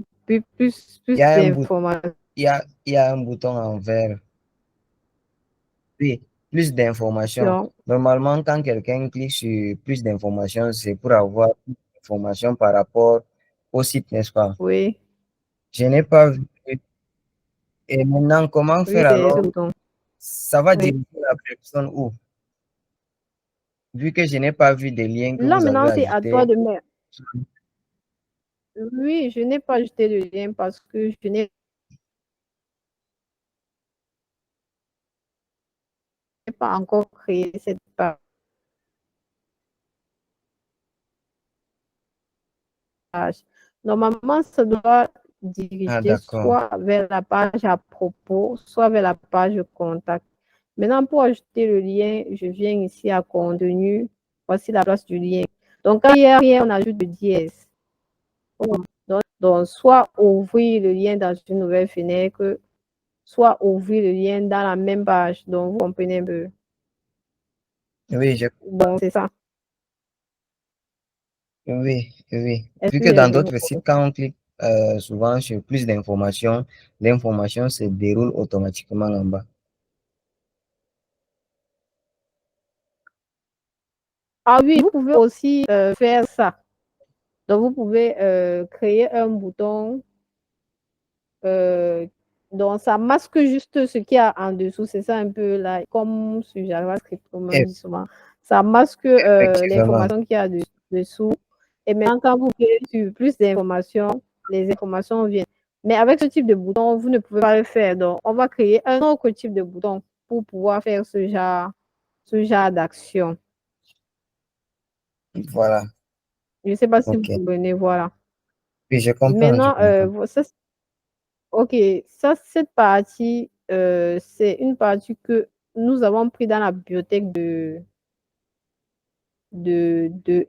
S2: Il y a un
S1: d'informations.
S2: il y a un bouton en vert. Oui, plus d'informations. Normalement, quand quelqu'un clique sur plus d'informations, c'est pour avoir plus d'informations par rapport au site, n'est-ce pas?
S1: Oui.
S2: Je n'ai pas vu. Et maintenant, comment
S1: Oui,
S2: faire
S1: c'est ce
S2: alors?
S1: bouton.
S2: Ça va
S1: Oui.
S2: diriger la personne où? Vu que je n'ai pas vu des liens que
S1: Là,
S2: vous avez
S1: maintenant, c'est à toi
S2: ajoutés.
S1: de mettre. Oui, je n'ai pas ajouté le lien parce que je n'ai pas encore créé cette page. Normalement, ça doit diriger
S2: D'accord.
S1: soit vers la page à propos, soit vers la page contact. Maintenant, pour ajouter le lien, je viens ici à contenu. Voici la place du lien. Donc, quand il y a rien, on ajoute le dièse. Donc, soit ouvrir le lien dans une nouvelle fenêtre, soit ouvrir le lien dans la même page. Donc, vous comprenez un peu.
S2: Oui,
S1: Bon, c'est ça.
S2: oui.
S1: Est-ce
S2: Vu
S1: que
S2: que
S1: j'ai
S2: dans
S1: bien
S2: d'autres sites, quand on clique souvent sur plus d'informations, l'information se déroule automatiquement en bas.
S1: Ah oui, vous pouvez aussi faire ça. Donc, vous pouvez créer un bouton. Donc, ça masque juste ce qu'il y a en dessous. C'est ça un peu là, comme sur JavaScript, comme on dit souvent. Ça masque
S2: Effectivement.
S1: l'information qu'il y a dessous. Et maintenant, quand vous cliquez sur plus d'informations, les informations viennent. Mais avec ce type de bouton, vous ne pouvez pas le faire. Donc, on va créer un autre type de bouton pour pouvoir faire ce genre d'action.
S2: Voilà.
S1: Je ne sais pas si vous
S2: Ok.
S1: comprenez, voilà.
S2: Oui, je comprends.
S1: Maintenant, ça, ok, ça, cette partie, c'est une partie que nous avons pris dans la bibliothèque de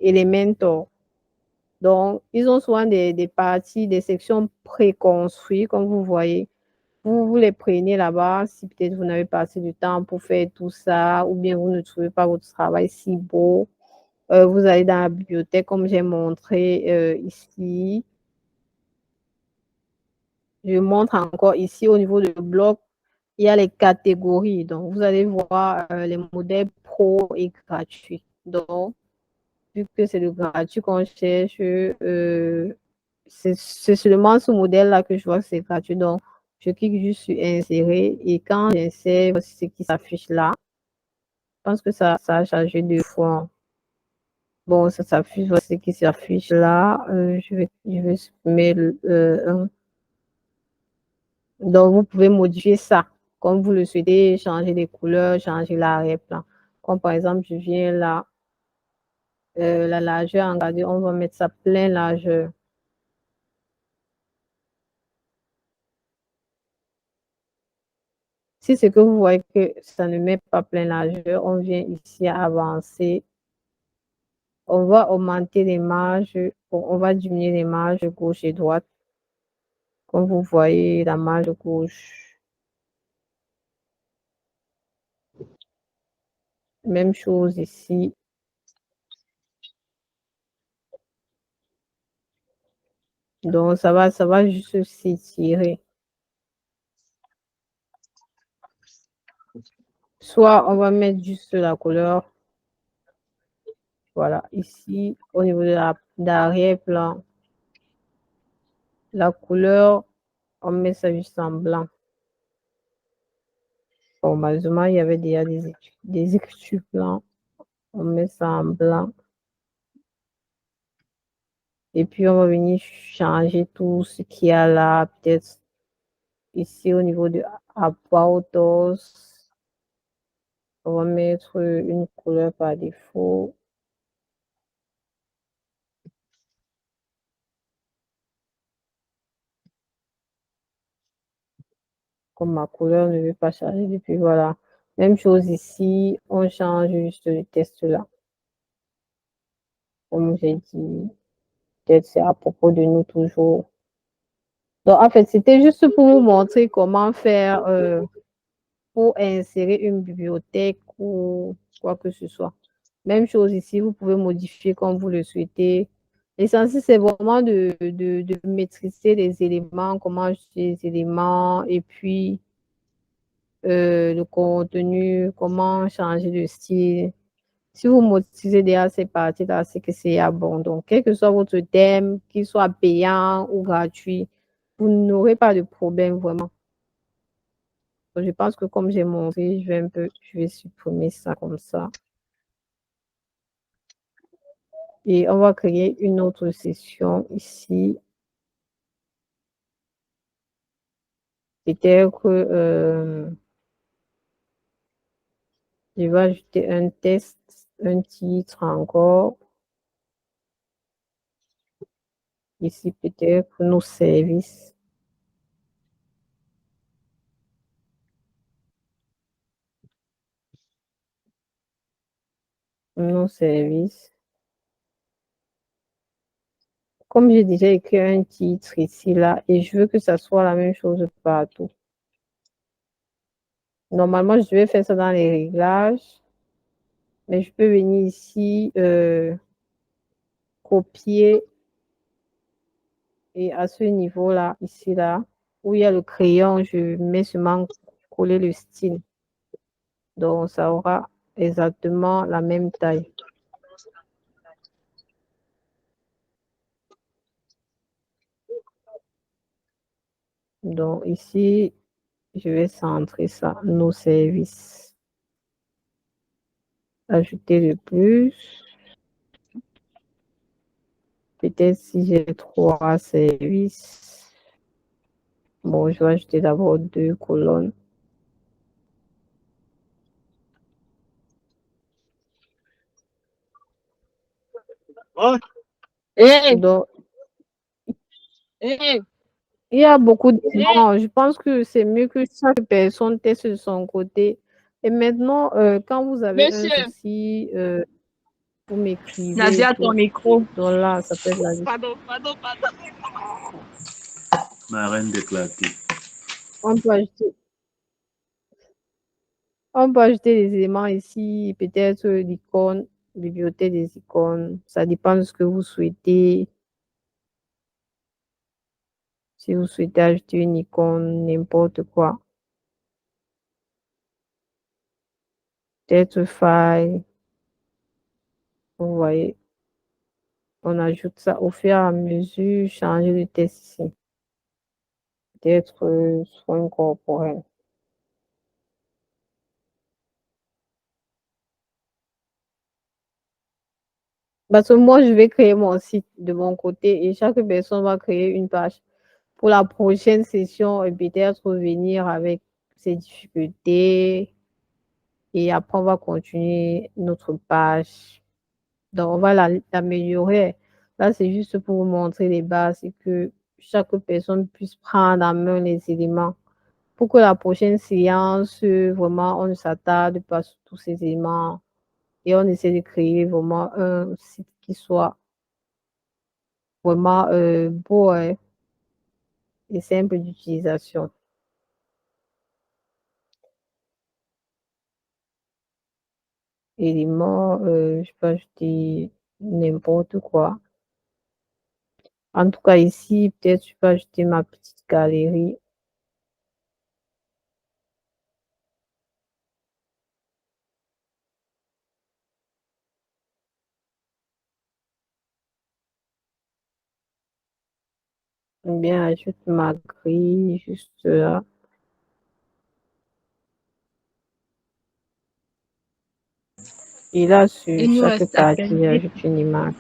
S1: Elementor. Donc, ils ont souvent des parties, des sections préconstruites, comme vous voyez. Vous les prenez là-bas, si peut-être vous n'avez pas assez de temps pour faire tout ça, ou bien vous ne trouvez pas votre travail si beau. Vous allez dans la bibliothèque, comme j'ai montré ici. Je montre encore ici au niveau du bloc, il y a les catégories. Donc, vous allez voir les modèles pro et gratuits. Donc, vu que c'est le gratuit qu'on cherche, c'est seulement ce modèle-là que je vois que c'est gratuit. Donc, je clique juste sur insérer et quand j'insère, voici ce qui s'affiche là. Je pense que ça a changé deux fois. Bon, ça s'affiche, voici ce qui s'affiche là. Je vais supprimer le 1. Donc, vous pouvez modifier ça comme vous le souhaitez, changer les couleurs, changer l'arrière-plan. Comme par exemple, je viens là, la largeur, regardez, on va mettre ça plein largeur. Si c'est que vous voyez que ça ne met pas plein largeur, on vient ici à avancer. On va augmenter les marges, on va diminuer les marges gauche et droite. Comme vous voyez, la marge gauche. Même chose ici. Donc, ça va juste s'étirer. Soit on va mettre juste la couleur. Voilà, ici, au niveau de l'arrière-plan, la couleur, on met ça juste en blanc. Bon, malheureusement, il y avait déjà des écritures blancs. On met ça en blanc. Et puis, on va venir changer tout ce qu'il y a là. Peut-être ici, au niveau de About Us, on va mettre une couleur par défaut. Comme ma couleur ne veut pas changer. Et puis voilà. Même chose ici, on change juste le texte là. Comme j'ai dit, peut-être c'est à propos de nous toujours. Donc, en fait, c'était juste pour vous montrer comment faire pour insérer une bibliothèque ou quoi que ce soit. Même chose ici, vous pouvez modifier comme vous le souhaitez. L'essentiel, c'est vraiment de maîtriser les éléments, comment utiliser les éléments et puis le contenu, comment changer de style. Si vous motivez déjà ces parties-là, c'est que c'est bon. Donc, quel que soit votre thème, qu'il soit payant ou gratuit, vous n'aurez pas de problème vraiment. Donc, je pense que comme j'ai montré, je vais supprimer ça comme ça. Et on va créer une autre session ici. Peut-être que je vais ajouter un test, un titre encore. Ici, peut-être nos services. Nos services. Comme j'ai déjà écrit un titre ici, là, et je veux que ça soit la même chose partout. Normalement, je vais faire ça dans les réglages, mais je peux venir ici, copier, et à ce niveau-là, ici, là, où il y a le crayon, je mets seulement coller le style. Donc, ça aura exactement la même taille. Donc, ici, je vais centrer ça, nos services. Ajouter le plus. Peut-être si j'ai 3 services. Bon, je vais ajouter d'abord 2 colonnes.
S3: Hey.
S1: Donc,
S3: Hey.
S1: Il y a beaucoup d'éléments. Je pense que c'est mieux que chaque personne teste de son côté. Et maintenant, quand vous avez un
S3: Monsieur,
S1: souci, vous m'écrivez et
S3: Nadia, ton
S1: tout.
S3: micro.
S1: Donc là, ça peut être la vie.
S3: Pardon.
S4: Ma reine d'éclater.
S1: On peut ajouter, on peut ajouter des éléments ici, peut-être l'icône, bibliothèque des icônes. Ça dépend de ce que vous souhaitez. Si vous souhaitez ajouter une icône, n'importe quoi. Peut-être file. Vous voyez, on ajoute ça au fur et à mesure, changer le texte ici. Peut-être soin corporel. Parce que moi, je vais créer mon site de mon côté et chaque personne va créer une page. Pour la prochaine session, et peut-être venir avec ses difficultés et après, on va continuer notre page. Donc, on va l'améliorer. Là, c'est juste pour vous montrer les bases et que chaque personne puisse prendre en main les éléments pour que la prochaine séance, vraiment, on ne s'attarde pas sur tous ces éléments et on essaie de créer vraiment un site qui soit vraiment beau et simple d'utilisation. Éléments, je peux ajouter n'importe quoi. En tout cas, ici, peut-être je peux ajouter ma petite galerie. Ou bien, ajoute ma grille juste là. Et là, sur
S3: Il nous
S1: chaque
S3: reste à peine
S1: partie, j'ajoute une image.